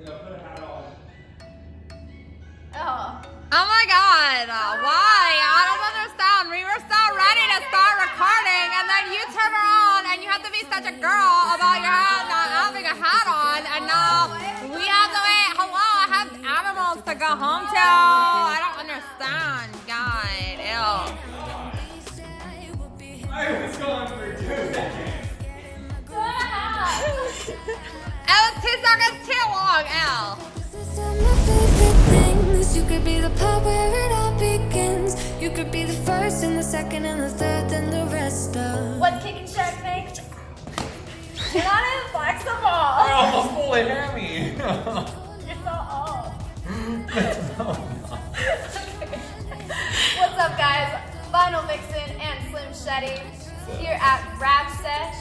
Oh my god, why? I don't understand. We were so ready to start recording and then you turn around and you have to be such a girl about your hat not having a hat on and now we have to wait. Hello, I have animals to go home to. I don't understand, God. Ew. I was going for 2 seconds. It was 2 seconds too long, ew. You could be the part where it all begins. You could be the first and the second and the third and the rest of. What's kicking Shark make? You're not inflexible. I almost pulled a hammy. You're so old. What's up, guys? Vinyl Vixen and Slim Shetty here at Rap Sesh.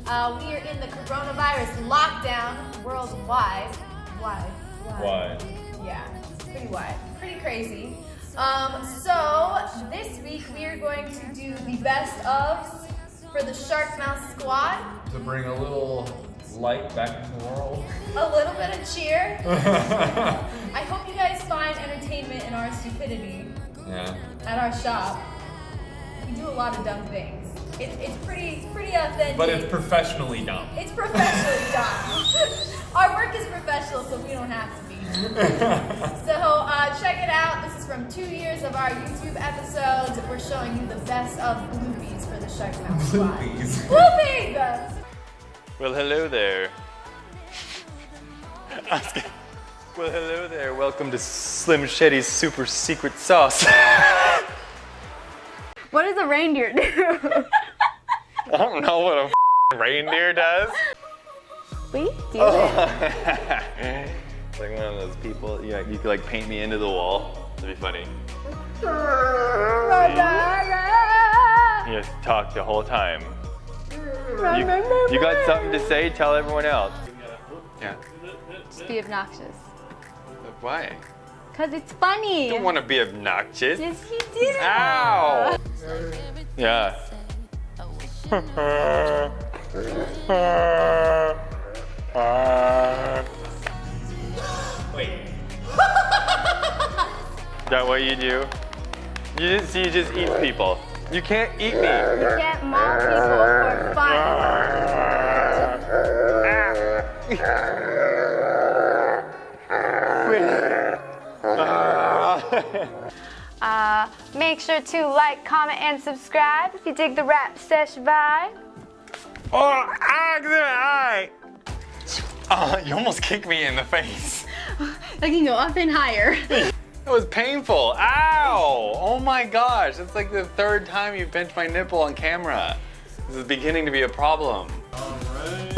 We are in the coronavirus lockdown worldwide. Why? Yeah. Pretty wide, pretty crazy. So this week we are going to do the best ofs for the Shark Mouth Squad. To bring a little light back into the world. A little bit of cheer. I hope you guys find entertainment in our stupidity. Yeah. At our shop. We do a lot of dumb things. It's pretty authentic. But it's professionally dumb. It's professionally dumb. Our work is professional, so we don't have to be. So check it out. This is from 2 years of our YouTube episodes. We're showing you the best of bloopies for the Shark Mouth Squad. Bloopies! Well, hello there. Well, hello there. Welcome to Slim Shetty's super secret sauce. What does a reindeer do? I don't know what a reindeer does. We do it. It's like one of those people, yeah, you could like paint me into the wall. That'd be funny. You just talk the whole time. You got something to say? Tell everyone else. Yeah. Just be obnoxious. Why? Cause it's funny. You don't want to be obnoxious. Yes, you do. Ow! Yeah. Wait. Is that what you do? You just eat people. You can't eat me. You can't maul people for fun. Make sure to like, comment, and subscribe if you dig the Rap Sesh vibe. Oh, you almost kicked me in the face. I can go up and higher. That was painful. Ow! Oh my gosh, that's like the 3rd time you've pinched my nipple on camera. This is beginning to be a problem. Alright.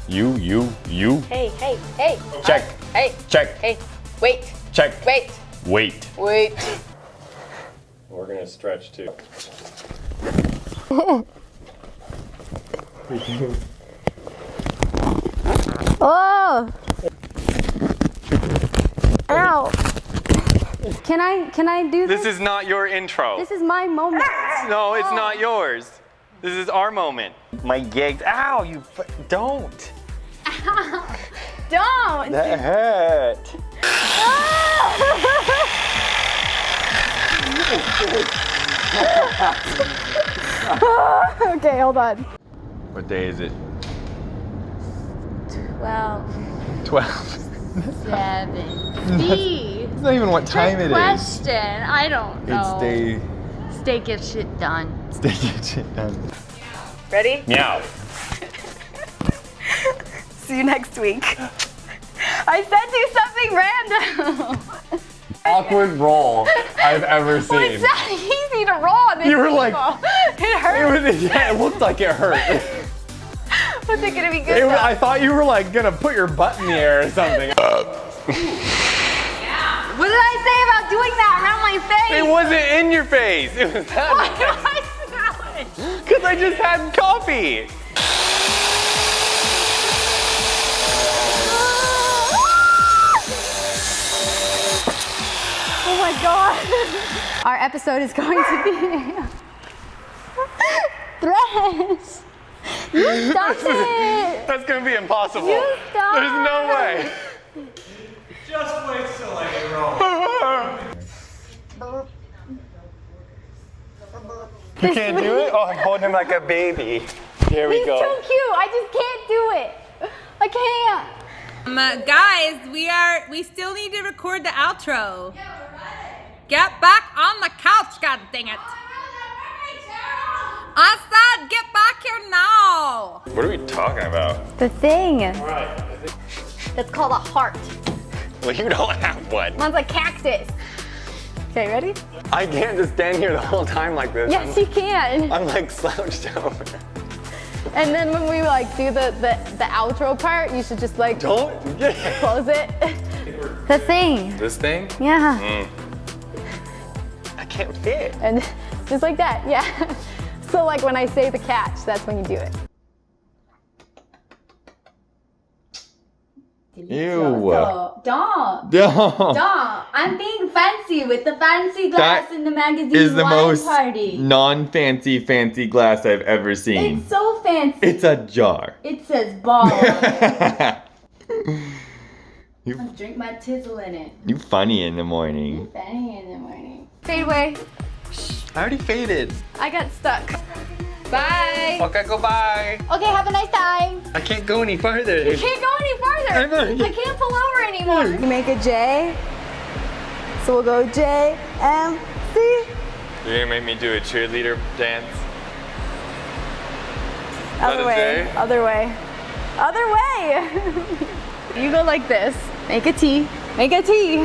You. Hey. Check. Check. Hey. Wait. Check. Wait. Wait. We're gonna stretch too. Oh! Ow! Can I do this? This is not your intro. This is my moment. No, it's not yours. This is our moment. My gigs. Ow! Don't. Ow. Don't! That hurt. Okay, hold on. What day is it? 12, 12. 7. Steve! It's not even what time it is. Question. I don't know. It's day. Stay get shit done. Stay get shit done. Ready? Meow. See you next week. I said do something random. Awkward roll I've ever seen. Well, it's not easy to roll on this. You were like, it hurt. it looked like it hurt. Was it gonna be good? I thought you were like gonna put your butt in the air or something. What did I say about doing that around my face? It wasn't in your face. It was that. Why do I smell it? Because I just had coffee. Oh my god. Our episode is going to be Thresh! You stop it! That's gonna be impossible. You stop! There's no way. Just wait till I roll. You can't do it? Oh, I'm holding him like a baby. Here we He's go. too cute. I just can't do it. I can't. Guys, we still need to record the outro. Yeah, we're ready. Get back on the couch, god dang it. I said get back here now. What are we talking about? The thing. That's called a heart. Well, you don't have one. Mine's like cactus. Okay, ready? I can't just stand here the whole time like this. Yes, you can. I'm like slouched over. And then when we like do the outro part, you should just like Don't. close it. The thing. This thing? Yeah. I can't fit. And just like that, yeah. So like when I say the catch, that's when you do it. Ew. Don't. I'm being fancy with the fancy glass in the magazine Is the wine most party. non-fancy fancy glass I've ever seen. It's so fancy. It's a jar. It says ball. you, I'll drink my tizzle in it. you funny in the morning. Bang in the morning. Fade away. I already faded. I got stuck. Bye. Okay, go bye. Okay, have a nice time. I can't go any farther. You can't go any farther. I can't pull over anymore. You make a J. So we'll go J, M, C. You're gonna make me do a cheerleader dance? Other way, other way. Other way! You go like this. Make a T. Make a T.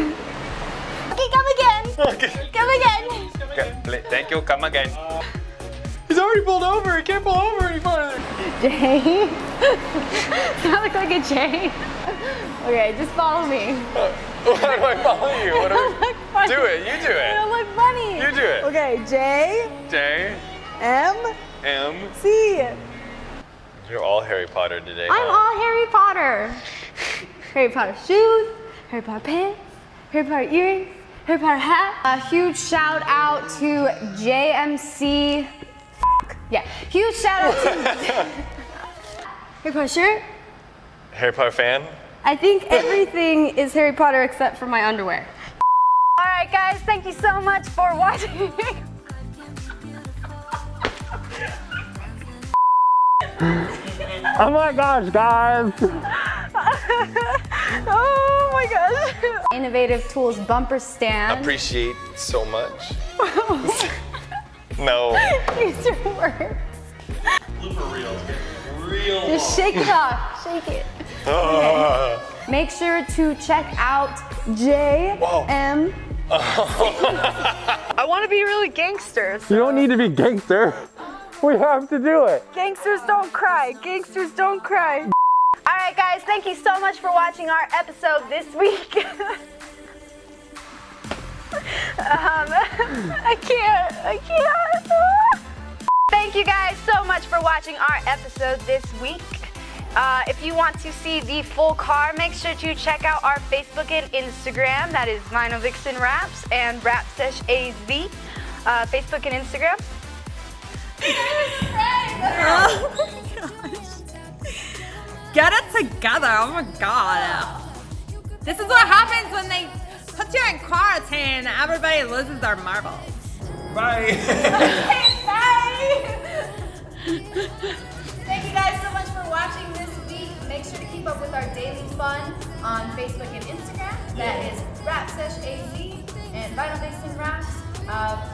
Okay, come again. Okay. Come again. Okay, thank you, come again. He's already pulled over, he can't pull over any farther. J. Does that look like a J? Okay, just follow me. Why do I follow you? What do we do it, you do it. It'll look funny. You do it. Okay, J, J, M, M. C. You're all Harry Potter today. I'm all Harry Potter. Harry Potter shoes, Harry Potter pants, Harry Potter earrings, Harry Potter hat. A huge shout out to JMC. Yeah, huge shout out to Harry Potter shirt. Harry Potter fan? I think everything is Harry Potter except for my underwear. All right, guys, thank you so much for watching. Oh my gosh, guys! Oh my gosh. Innovative Tools bumper stand. Appreciate so much. No. Use your words. Blooper reels get real Just shake it off. Shake it. Make sure to check out J, Whoa. M. I want to be really gangster. You don't need to be gangster. We have to do it. Gangsters don't cry. Gangsters don't cry. All right, guys, thank you so much for watching our episode this week. I can't. Thank you guys so much for watching our episode this week. If you want to see the full car, make sure to check out our Facebook and Instagram. That is Vinyl Vixen Raps and Rap Sesh AZ. Facebook and Instagram. Oh my gosh. Get it together. Oh my god. This is what happens when they put you in quarantine. Everybody loses their marbles. Bye. Bye. Thank you guys so much for watching this week. Make sure to keep up with our daily fun on Facebook and Instagram. That is Rap Sesh AZ and Vinyl Vixen Raps.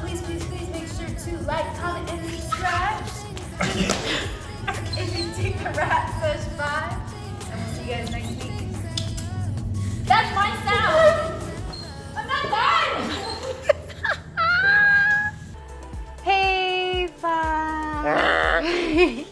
Please make sure to like, comment, and subscribe. If you take the Rap Sesh 5. And we'll see you guys next week. That's my sound. I'm not done. Hey, bye.